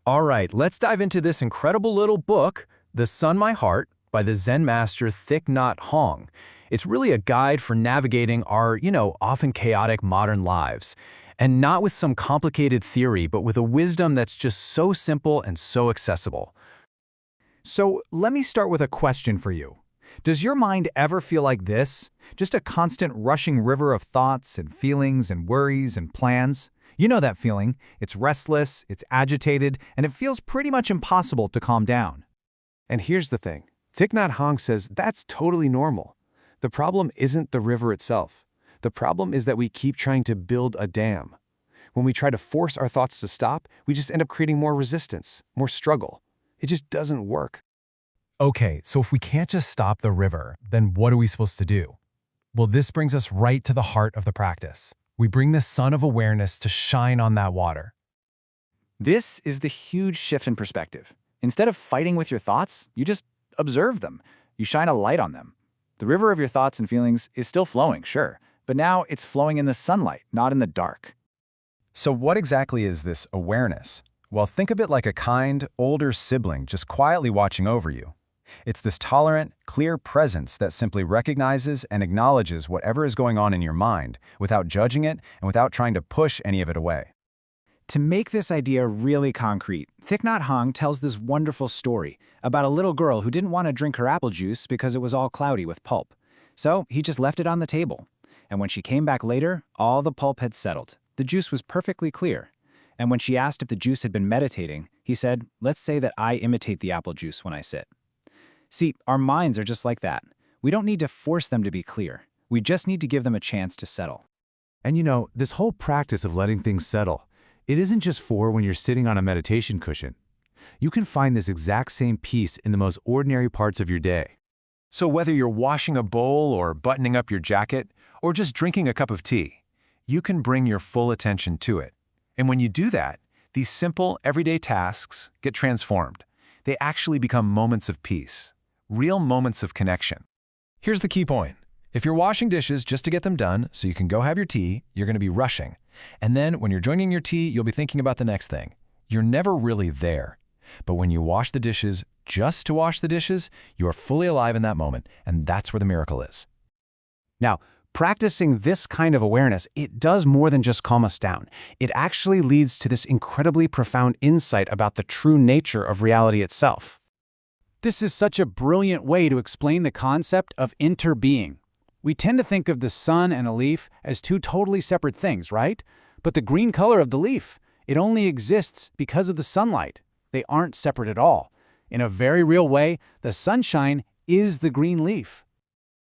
All right, let's dive into this incredible little book, The Sun My Heart, by the Zen master Thich Nhat Hanh. It's really a guide for navigating our, often chaotic modern lives. And not with some complicated theory, but with a wisdom that's just so simple and so accessible. So let me start with a question for you. Does your mind ever feel like this? Just a constant rushing river of thoughts and feelings and worries and plans? You know that feeling. It's restless, it's agitated, and it feels pretty much impossible to calm down. And here's the thing. Thich Nhat Hanh says that's totally normal. The problem isn't the river itself. The problem is that we keep trying to build a dam. When we try to force our thoughts to stop, we just end up creating more resistance, more struggle. It just doesn't work. Okay, so if we can't just stop the river, then what are we supposed to do? Well, this brings us right to the heart of the practice. We bring the sun of awareness to shine on that water. This is the huge shift in perspective. Instead of fighting with your thoughts, you just observe them. You shine a light on them. The river of your thoughts and feelings is still flowing, sure, but now it's flowing in the sunlight, not in the dark. So what exactly is this awareness? Well, think of it like a kind, older sibling just quietly watching over you. It's this tolerant, clear presence that simply recognizes and acknowledges whatever is going on in your mind without judging it and without trying to push any of it away. To make this idea really concrete, Thich Nhat Hanh tells this wonderful story about a little girl who didn't want to drink her apple juice because it was all cloudy with pulp. So he just left it on the table. And when she came back later, all the pulp had settled. The juice was perfectly clear. And when she asked if the juice had been meditating, he said, "Let's say that I imitate the apple juice when I sit." See, our minds are just like that. We don't need to force them to be clear. We just need to give them a chance to settle. And this whole practice of letting things settle, it isn't just for when you're sitting on a meditation cushion. You can find this exact same peace in the most ordinary parts of your day. So whether you're washing a bowl or buttoning up your jacket or just drinking a cup of tea, you can bring your full attention to it. And when you do that, these simple, everyday tasks get transformed. They actually become moments of peace, real moments of connection. Here's the key point. If you're washing dishes just to get them done so you can go have your tea, you're going to be rushing. And then when you're joining your tea, you'll be thinking about the next thing. You're never really there. But when you wash the dishes just to wash the dishes, you are fully alive in that moment, and that's where the miracle is. Now, practicing this kind of awareness, it does more than just calm us down. It actually leads to this incredibly profound insight about the true nature of reality itself. This is such a brilliant way to explain the concept of interbeing. We tend to think of the sun and a leaf as two totally separate things, right? But the green color of the leaf, it only exists because of the sunlight. They aren't separate at all. In a very real way, the sunshine is the green leaf.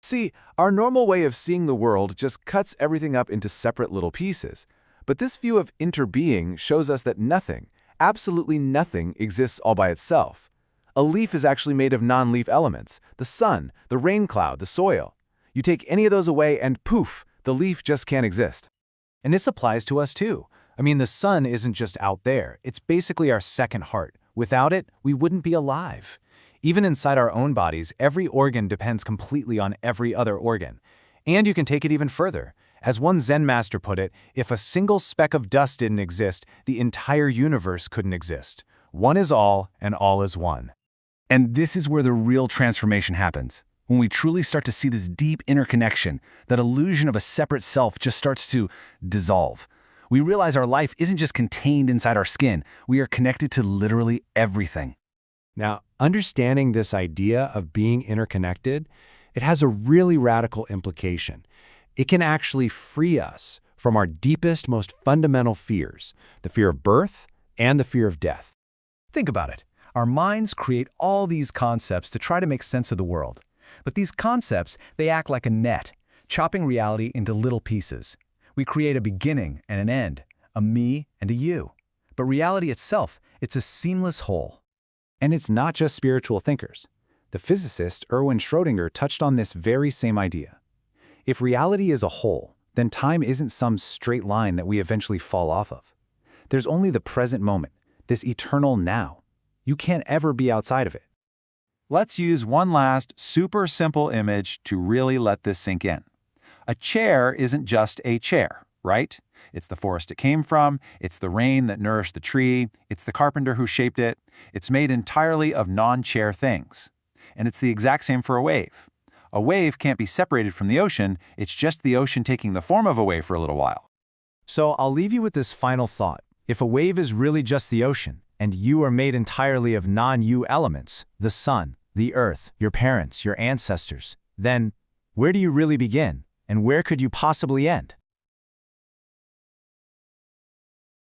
See, our normal way of seeing the world just cuts everything up into separate little pieces. But this view of interbeing shows us that nothing, absolutely nothing, exists all by itself. A leaf is actually made of non-leaf elements, the sun, the rain cloud, the soil. You take any of those away and poof, the leaf just can't exist. And this applies to us too. I mean, the sun isn't just out there. It's basically our second heart. Without it, we wouldn't be alive. Even inside our own bodies, every organ depends completely on every other organ. And you can take it even further. As one Zen master put it, if a single speck of dust didn't exist, the entire universe couldn't exist. One is all, and all is one. And this is where the real transformation happens. When we truly start to see this deep interconnection, that illusion of a separate self just starts to dissolve. We realize our life isn't just contained inside our skin. We are connected to literally everything. Now, understanding this idea of being interconnected, it has a really radical implication. It can actually free us from our deepest, most fundamental fears, the fear of birth and the fear of death. Think about it. Our minds create all these concepts to try to make sense of the world. But these concepts, they act like a net, chopping reality into little pieces. We create a beginning and an end, a me and a you. But reality itself, it's a seamless whole. And it's not just spiritual thinkers. The physicist Erwin Schrödinger touched on this very same idea. If reality is a whole, then time isn't some straight line that we eventually fall off of. There's only the present moment, this eternal now. You can't ever be outside of it. Let's use one last super simple image to really let this sink in. A chair isn't just a chair, right? It's the forest it came from. It's the rain that nourished the tree. It's the carpenter who shaped it. It's made entirely of non-chair things. And it's the exact same for a wave. A wave can't be separated from the ocean. It's just the ocean taking the form of a wave for a little while. So I'll leave you with this final thought. If a wave is really just the ocean, and you are made entirely of non-you elements, the sun, the earth, your parents, your ancestors, then where do you really begin, and where could you possibly end?